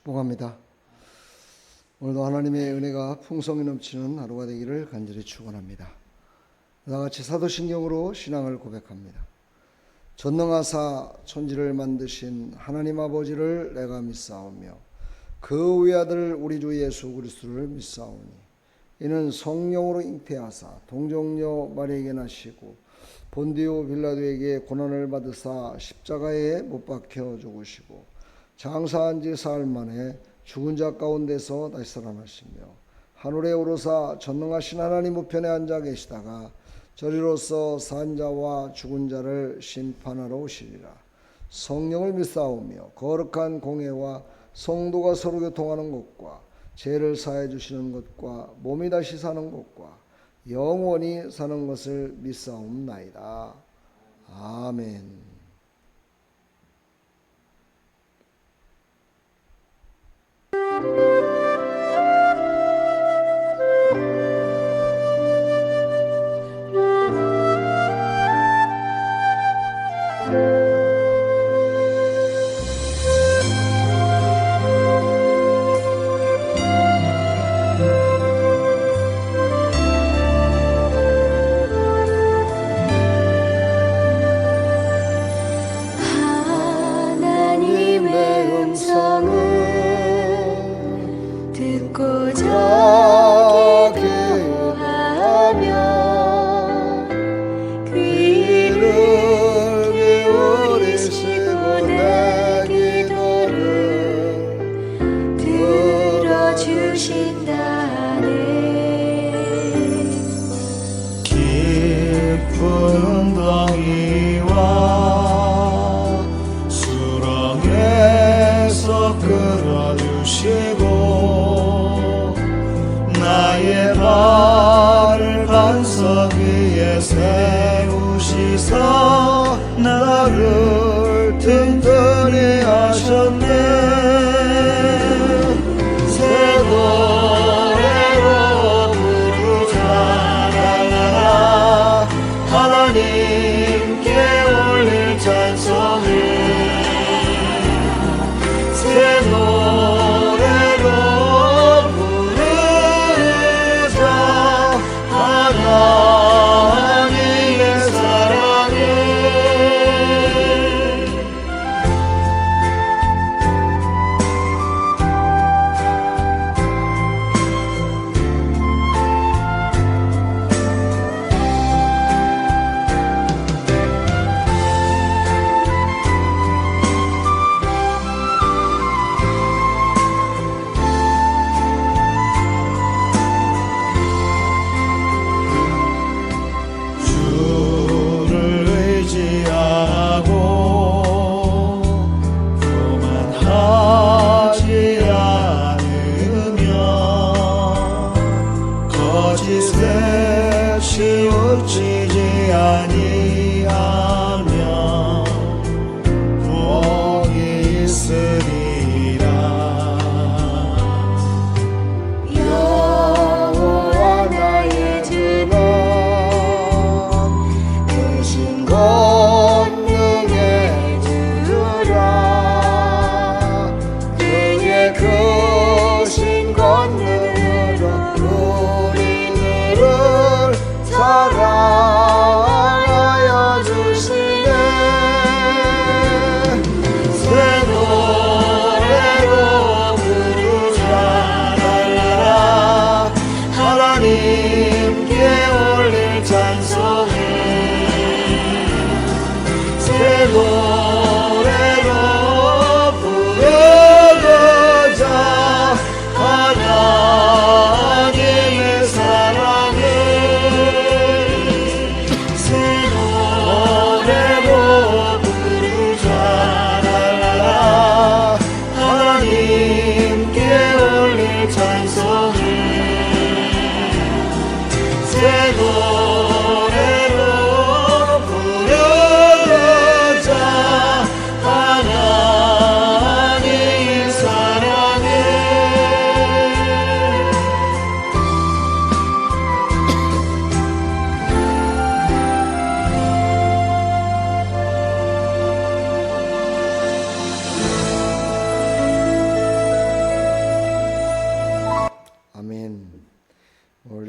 축복합니다. 오늘도 하나님의 은혜가 풍성히 넘치는 하루가 되기를 간절히 축원합니다. 다같이 사도신경으로 신앙을 고백합니다. 전능하사 천지를 만드신 하나님 아버지를 내가 믿사오며 그 외아들 우리 주 예수 그리스도를 믿사오니 이는 성령으로 잉태하사 동정녀 마리아에게 나시고 본디오 빌라도에게 고난을 받으사 십자가에 못 박혀 죽으시고 장사한 지 사흘 만에 죽은 자 가운데서 다시 살아나시며 하늘에 오르사 전능하신 하나님 우편에 앉아 계시다가 저리로서 산 자와 죽은 자를 심판하러 오시리라. 성령을 믿사오며 거룩한 공회와 성도가 서로 교통하는 것과 죄를 사해 주시는 것과 몸이 다시 사는 것과 영원히 사는 것을 믿사옵나이다. 아멘. 나의 발을 반석 위에 세우시사 나를 든든히 하셨네. 새 노래로 부르자 나가라 하나님께 올릴 찬송을 새 노래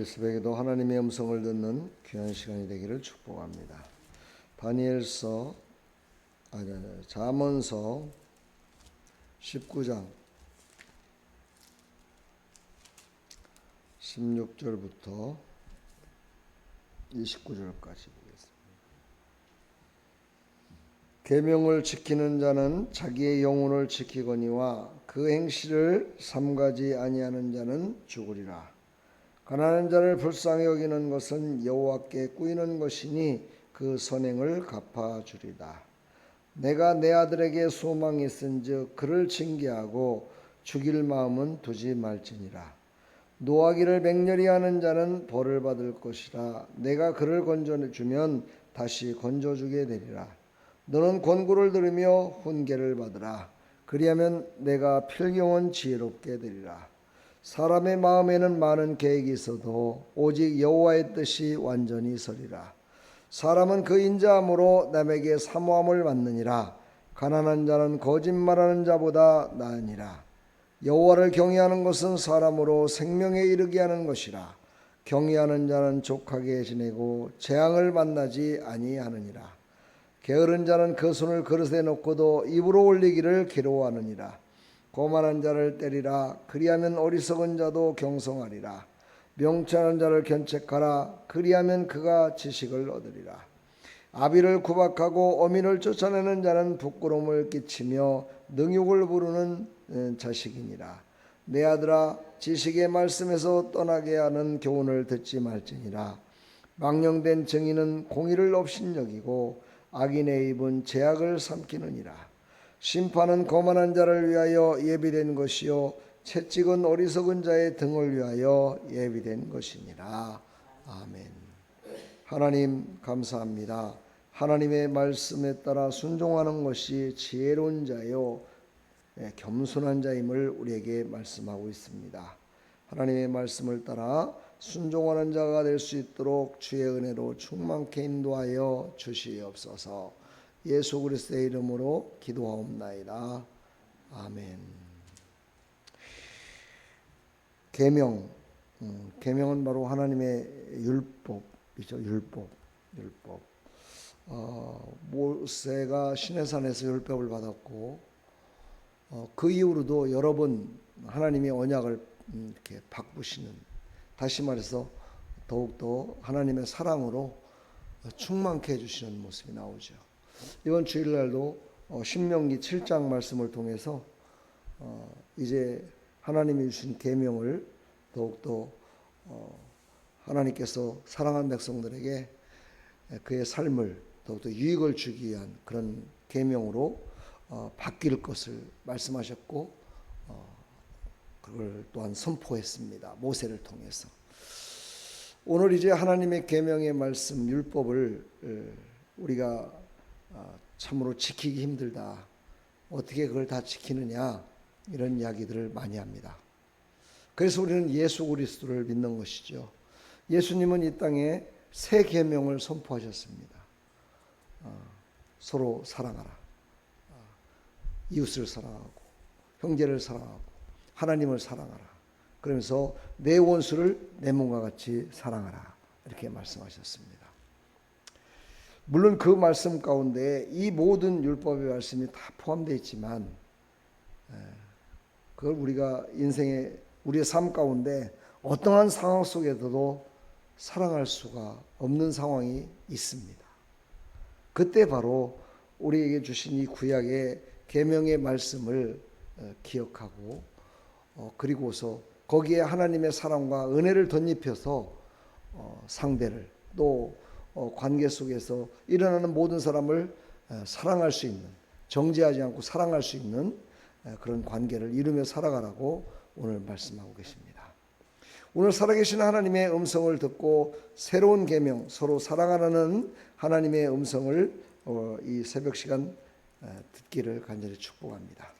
이 새벽에도 하나님의 음성을 듣는 귀한 시간이 되기를 축복합니다. 잠언서 19장 16절부터 29절까지 보겠습니다. 계명을 지키는 자는 자기의 영혼을 지키거니와 그 행실을 삼가지 아니하는 자는 죽으리라. 가난한 자를 불쌍히 여기는 것은 여호와께 꾸이는 것이니 그 선행을 갚아주리다. 내가 내 아들에게 소망이 있은즉 그를 징계하고 죽일 마음은 두지 말지니라. 노하기를 맹렬히 하는 자는 벌을 받을 것이라. 내가 그를 건져주면 다시 건져주게 되리라. 너는 권고를 들으며 훈계를 받으라. 그리하면 내가 필경은 지혜롭게 되리라. 사람의 마음에는 많은 계획이 있어도 오직 여호와의 뜻이 완전히 서리라. 사람은 그 인자함으로 남에게 사모함을 받느니라. 가난한 자는 거짓말하는 자보다 나으니라. 여호와를 경외하는 것은 사람으로 생명에 이르게 하는 것이라. 경외하는 자는 족하게 지내고 재앙을 만나지 아니하느니라. 게으른 자는 그 손을 그릇에 넣고도 입으로 올리기를 괴로워하느니라. 거만한 자를 때리라. 그리하면 어리석은 자도 경성하리라. 명철한 자를 견책하라. 그리하면 그가 지식을 얻으리라. 아비를 구박하고 어미를 쫓아내는 자는 부끄러움을 끼치며 능욕을 부르는 자식이니라. 내 아들아, 지식의 말씀에서 떠나게 하는 교훈을 듣지 말지니라. 망령된 증인은 공의를 업신여기고 악인의 입은 죄악을 삼키느니라. 심판은 거만한 자를 위하여 예비된 것이요 채찍은 어리석은 자의 등을 위하여 예비된 것이니라. 아멘. 하나님 감사합니다. 하나님의 말씀에 따라 순종하는 것이 지혜로운 자요 겸손한 자임을 우리에게 말씀하고 있습니다. 하나님의 말씀을 따라 순종하는 자가 될 수 있도록 주의 은혜로 충만케 인도하여 주시옵소서. 예수 그리스도의 이름으로 기도하옵나이다. 아멘. 계명은 바로 하나님의 율법이죠. 율법. 모세가 시내산에서 율법을 받았고 그 이후로도 여러 번 하나님의 언약을 이렇게 바꾸시는, 다시 말해서 더욱더 하나님의 사랑으로 충만케 해주시는 모습이 나오죠. 이번 주일날도 신명기 7장 말씀을 통해서 이제 하나님이 주신 계명을 더욱더 하나님께서 사랑한 백성들에게 그의 삶을 더욱더 유익을 주기 위한 그런 계명으로 바뀔 것을 말씀하셨고 그걸 또한 선포했습니다. 모세를 통해서. 오늘 이제 하나님의 계명의 말씀 율법을 우리가 참으로 지키기 힘들다. 어떻게 그걸 다 지키느냐, 이런 이야기들을 많이 합니다. 그래서 우리는 예수 그리스도를 믿는 것이죠. 예수님은 이 땅에 새 계명을 선포하셨습니다. 서로 사랑하라. 이웃을 사랑하고 형제를 사랑하고 하나님을 사랑하라. 그러면서 내 원수를 내 몸과 같이 사랑하라. 이렇게 말씀하셨습니다. 물론 그 말씀 가운데 이 모든 율법의 말씀이 다 포함되어 있지만 그걸 우리가 우리의 삶 가운데 어떠한 상황 속에서도 사랑할 수가 없는 상황이 있습니다. 그때 바로 우리에게 주신 이 구약의 계명의 말씀을 기억하고 그리고서 거기에 하나님의 사랑과 은혜를 덧입혀서 상대를 또 관계 속에서 일어나는 모든 사람을 사랑할 수 있는, 정죄하지 않고 사랑할 수 있는 그런 관계를 이루며 살아가라고 오늘 말씀하고 계십니다. 오늘 살아계신 하나님의 음성을 듣고 새로운 계명, 서로 사랑하라는 하나님의 음성을 이 새벽 시간 듣기를 간절히 축복합니다.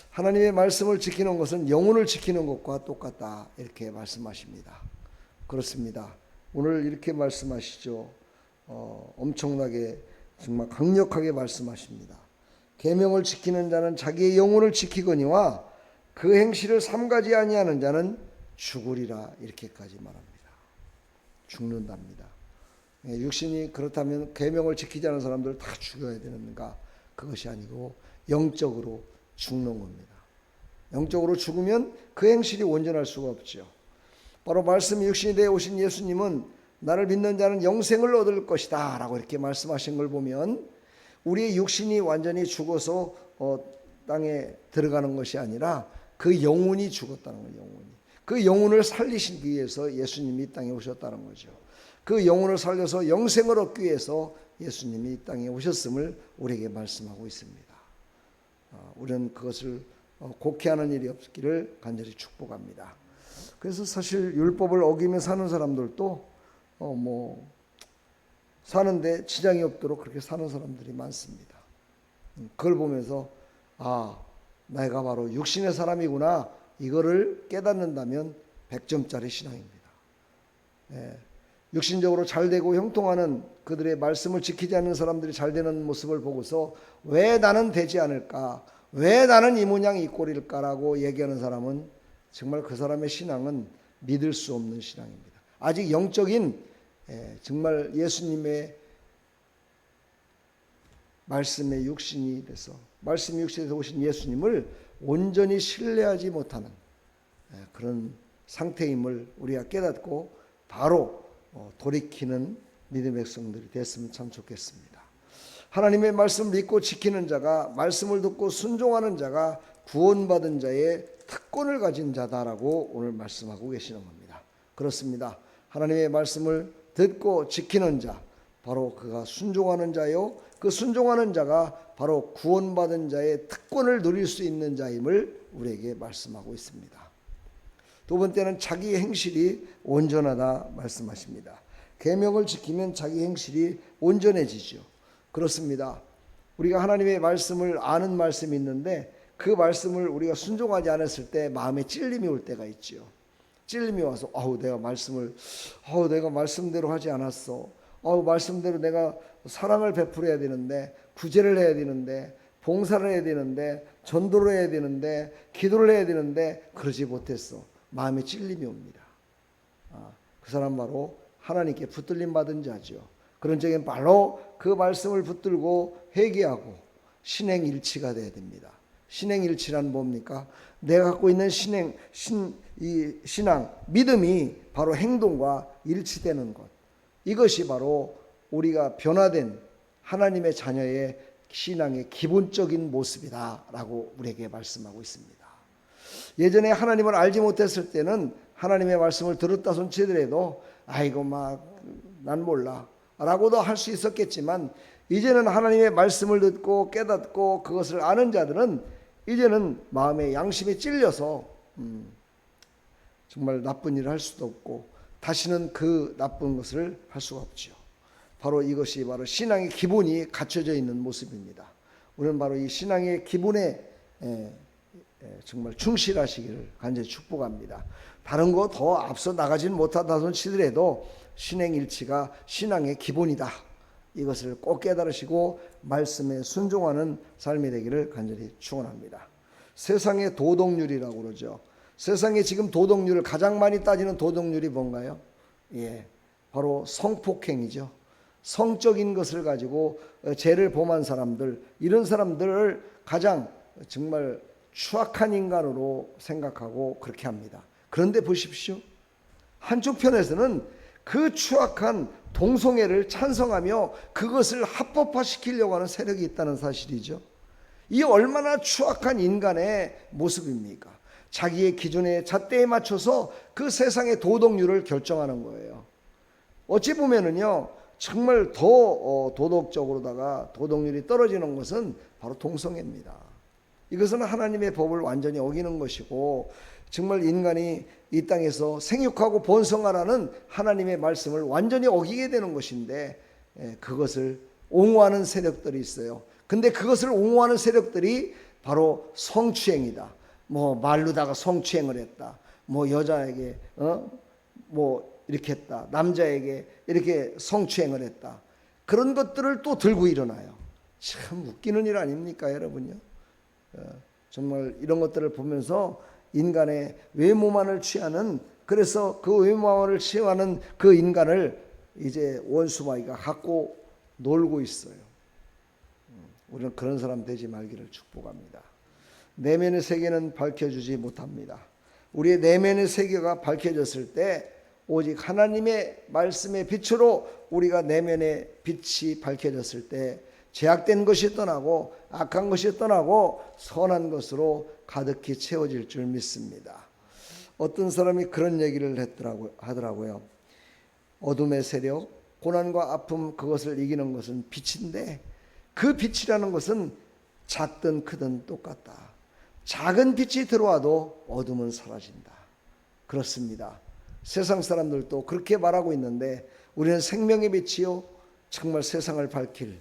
하나님의 말씀을 지키는 것은 영혼을 지키는 것과 똑같다, 이렇게 말씀하십니다. 그렇습니다. 오늘 이렇게 말씀하시죠. 엄청나게 정말 강력하게 말씀하십니다. 계명을 지키는 자는 자기의 영혼을 지키거니와 그 행실을 삼가지 아니하는 자는 죽으리라, 이렇게까지 말합니다. 죽는답니다. 육신이 그렇다면 계명을 지키지 않은 사람들 다 죽여야 되는가? 그것이 아니고 영적으로 죽는 겁니다. 영적으로 죽으면 그 행실이 온전할 수가 없죠. 바로 말씀이 육신이 되어 오신 예수님은 나를 믿는 자는 영생을 얻을 것이다 라고 이렇게 말씀하신 걸 보면 우리의 육신이 완전히 죽어서 땅에 들어가는 것이 아니라 그 영혼이 죽었다는 거예요. 영혼이. 그 영혼을 살리시기 위해서 예수님이 이 땅에 오셨다는 거죠. 그 영혼을 살려서 영생을 얻기 위해서 예수님이 이 땅에 오셨음을 우리에게 말씀하고 있습니다. 우리는 그것을 곡해하는 일이 없기를 간절히 축복합니다. 그래서 사실 율법을 어기며 사는 사람들도 사는데 지장이 없도록 그렇게 사는 사람들이 많습니다. 그걸 보면서 내가 바로 육신의 사람이구나 이거를 깨닫는다면 100점짜리 신앙입니다. 육신적으로 잘되고 형통하는 그들의 말씀을 지키지 않는 사람들이 잘되는 모습을 보고서 왜 나는 되지 않을까? 왜 나는 이 모양 이 꼴일까라고 얘기하는 사람은 정말 그 사람의 신앙은 믿을 수 없는 신앙입니다. 아직 영적인 정말 예수님의 말씀의 육신이 돼서 말씀이 육신이 돼서 오신 예수님을 온전히 신뢰하지 못하는 그런 상태임을 우리가 깨닫고 바로 돌이키는 믿음의 백성들이 됐으면 참 좋겠습니다. 하나님의 말씀을 믿고 지키는 자가 말씀을 듣고 순종하는 자가 구원받은 자의 특권을 가진 자다라고 오늘 말씀하고 계시는 겁니다. 그렇습니다. 하나님의 말씀을 듣고 지키는 자 바로 그가 순종하는 자요 그 순종하는 자가 바로 구원받은 자의 특권을 누릴 수 있는 자임을 우리에게 말씀하고 있습니다. 두 번째는 자기 행실이 온전하다 말씀하십니다. 계명을 지키면 자기 행실이 온전해지죠. 그렇습니다. 우리가 하나님의 말씀을 아는 말씀이 있는데 그 말씀을 우리가 순종하지 않았을 때 마음에 찔림이 올 때가 있죠. 찔림이 와서 내가 말씀대로 하지 않았어. 말씀대로 내가 사랑을 베풀어야 되는데 구제를 해야 되는데 봉사를 해야 되는데 전도를 해야 되는데 기도를 해야 되는데 그러지 못했어. 마음에 찔림이 옵니다. 그 사람 바로 하나님께 붙들림 받은 자죠. 그런 적엔 바로 그 말씀을 붙들고 회개하고 신행일치가 돼야 됩니다. 신행일치란 뭡니까? 내가 갖고 있는 신앙, 믿음이 바로 행동과 일치되는 것. 이것이 바로 우리가 변화된 하나님의 자녀의 신앙의 기본적인 모습이다라고 우리에게 말씀하고 있습니다. 예전에 하나님을 알지 못했을 때는 하나님의 말씀을 들었다 손치더라도 난 몰라 라고도 할 수 있었겠지만 이제는 하나님의 말씀을 듣고 깨닫고 그것을 아는 자들은 이제는 마음의 양심에 찔려서 정말 나쁜 일을 할 수도 없고 다시는 그 나쁜 것을 할 수가 없죠. 바로 이것이 바로 신앙의 기본이 갖춰져 있는 모습입니다. 우리는 바로 이 신앙의 기본에 정말 충실하시기를 간절히 축복합니다. 다른 거 더 앞서 나가지는 못하다 손치더라도 신행일치가 신앙의 기본이다. 이것을 꼭 깨달으시고 말씀에 순종하는 삶이 되기를 간절히 축원합니다. 세상의 도덕률이라고 그러죠. 세상에 지금 도덕률을 가장 많이 따지는 도덕률이 뭔가요? 바로 성폭행이죠. 성적인 것을 가지고 죄를 범한 사람들, 이런 사람들을 가장 정말 추악한 인간으로 생각하고 그렇게 합니다. 그런데 보십시오. 한쪽 편에서는 그 추악한 동성애를 찬성하며 그것을 합법화시키려고 하는 세력이 있다는 사실이죠. 이 얼마나 추악한 인간의 모습입니까? 자기의 기준의 잣대에 맞춰서 그 세상의 도덕률을 결정하는 거예요. 어찌 보면은요, 정말 더 도덕적으로다가 도덕률이 떨어지는 것은 바로 동성애입니다. 이것은 하나님의 법을 완전히 어기는 것이고 정말 인간이 이 땅에서 생육하고 번성하라는 하나님의 말씀을 완전히 어기게 되는 것인데 그것을 옹호하는 세력들이 있어요. 근데 그것을 옹호하는 세력들이 바로 성추행이다. 말로다가 성추행을 했다. 여자에게 이렇게 했다. 남자에게 이렇게 성추행을 했다. 그런 것들을 또 들고 일어나요. 참 웃기는 일 아닙니까, 여러분요? 정말 이런 것들을 보면서 인간의 외모만을 취하는 그래서 그 의무마을을 채워하는 그 인간을 이제 원수마귀가 갖고 놀고 있어요. 우리는 그런 사람 되지 말기를 축복합니다. 내면의 세계는 밝혀주지 못합니다. 우리의 내면의 세계가 밝혀졌을 때 오직 하나님의 말씀의 빛으로 우리가 내면의 빛이 밝혀졌을 때 죄악된 것이 떠나고 악한 것이 떠나고 선한 것으로 가득히 채워질 줄 믿습니다. 어떤 사람이 그런 얘기를 하더라고요. 어둠의 세력, 고난과 아픔, 그것을 이기는 것은 빛인데 그 빛이라는 것은 작든 크든 똑같다. 작은 빛이 들어와도 어둠은 사라진다. 그렇습니다. 세상 사람들도 그렇게 말하고 있는데 우리는 생명의 빛이요 정말 세상을 밝힐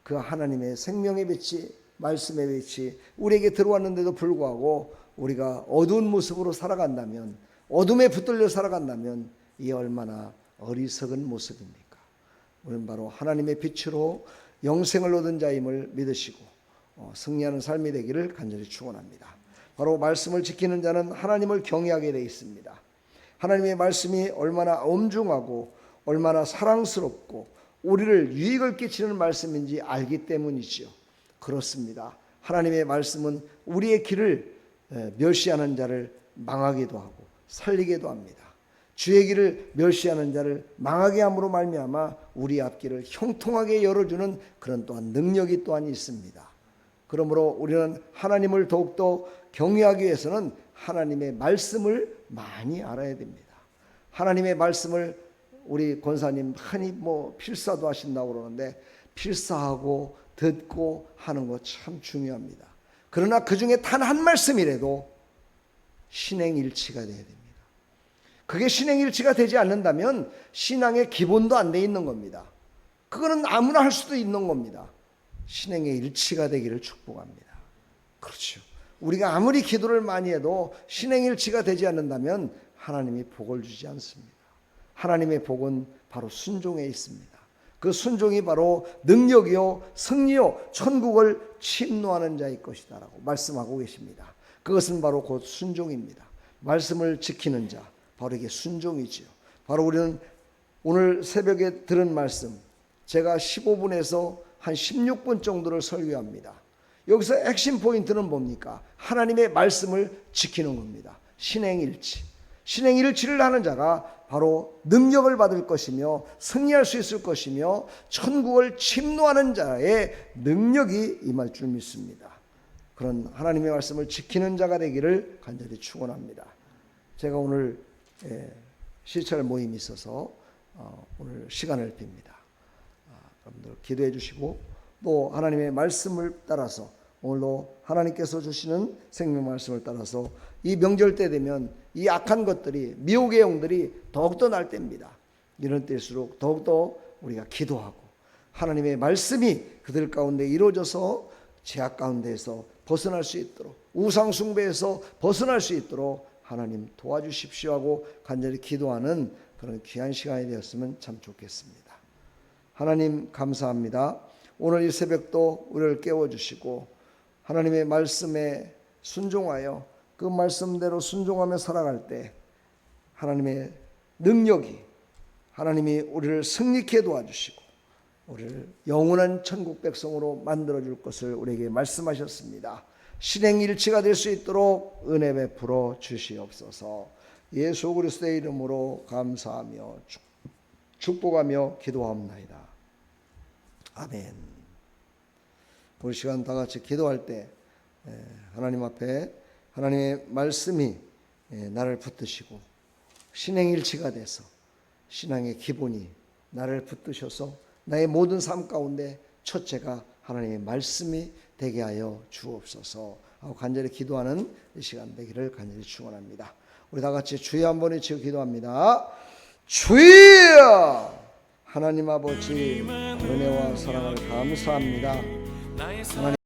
그 하나님의 생명의 빛이, 말씀의 빛이 우리에게 들어왔는데도 불구하고 우리가 어두운 모습으로 살아간다면, 어둠에 붙들려 살아간다면 이게 얼마나 어리석은 모습입니까? 우리는 바로 하나님의 빛으로 영생을 얻은 자임을 믿으시고 승리하는 삶이 되기를 간절히 축원합니다. 바로 말씀을 지키는 자는 하나님을 경외하게 되어 있습니다. 하나님의 말씀이 얼마나 엄중하고 얼마나 사랑스럽고 우리를 유익을 끼치는 말씀인지 알기 때문이지요. 그렇습니다. 하나님의 말씀은 우리의 길을 멸시하는 자를 망하기도 하고 살리기도 합니다. 주의 길을 멸시하는 자를 망하게 함으로 말미암아 우리 앞길을 형통하게 열어주는 그런 또한 능력이 또한 있습니다. 그러므로 우리는 하나님을 더욱더 경외하기 위해서는 하나님의 말씀을 많이 알아야 됩니다. 하나님의 말씀을 우리 권사님 많이 필사도 하신다고 그러는데 필사하고 듣고 하는 거 참 중요합니다. 그러나 그 중에 단 한 말씀이라도 신행일치가 돼야 됩니다. 그게 신행일치가 되지 않는다면 신앙의 기본도 안 돼 있는 겁니다. 그거는 아무나 할 수도 있는 겁니다. 신행의 일치가 되기를 축복합니다. 그렇죠. 우리가 아무리 기도를 많이 해도 신행일치가 되지 않는다면 하나님이 복을 주지 않습니다. 하나님의 복은 바로 순종에 있습니다. 그 순종이 바로 능력이요 승리요 천국을 침노하는 자의 것이다 라고 말씀하고 계십니다. 그것은 바로 곧 순종입니다. 말씀을 지키는 자, 바로 이게 순종이지요. 바로 우리는 오늘 새벽에 들은 말씀, 제가 15분에서 한 16분 정도를 설교합니다. 여기서 핵심 포인트는 뭡니까? 하나님의 말씀을 지키는 겁니다. 신행일치. 신행일치를 하는 자가 바로 능력을 받을 것이며 승리할 수 있을 것이며 천국을 침노하는 자의 능력이 임할 줄 믿습니다. 그런 하나님의 말씀을 지키는 자가 되기를 간절히 축원합니다. 제가 오늘 시찰 모임이 있어서 오늘 시간을 빕니다. 여러분들 기도해 주시고 또 하나님의 말씀을 따라서 오늘도 하나님께서 주시는 생명 말씀을 따라서 이 명절 때 되면 이 악한 것들이 미혹의 영들이 더욱더 날 때입니다. 이런 때일수록 더욱더 우리가 기도하고 하나님의 말씀이 그들 가운데 이루어져서 죄악 가운데에서 벗어날 수 있도록 우상 숭배에서 벗어날 수 있도록 하나님 도와주십시오 하고 간절히 기도하는 그런 귀한 시간이 되었으면 참 좋겠습니다. 하나님 감사합니다. 오늘 이 새벽도 우리를 깨워주시고 하나님의 말씀에 순종하여 그 말씀대로 순종하며 살아갈 때 하나님의 능력이 하나님이 우리를 승리케 도와주시고 우리를 영원한 천국 백성으로 만들어줄 것을 우리에게 말씀하셨습니다. 신행일치가 될 수 있도록 은혜 베풀어 주시옵소서. 예수 그리스도의 이름으로 감사하며 축복하며 기도하옵나이다. 아멘. 우리 시간 다 같이 기도할 때 하나님 앞에 하나님의 말씀이 나를 붙드시고 신행일치가 돼서 신앙의 기본이 나를 붙드셔서 나의 모든 삶 가운데 첫째가 하나님의 말씀이 되게 하여 주옵소서 하고 간절히 기도하는 이 시간 되기를 간절히 축원합니다. 우리 다 같이 주여 한번 외치고 기도합니다. 주여! 하나님 아버지 은혜와 사랑을 감사합니다. 하나님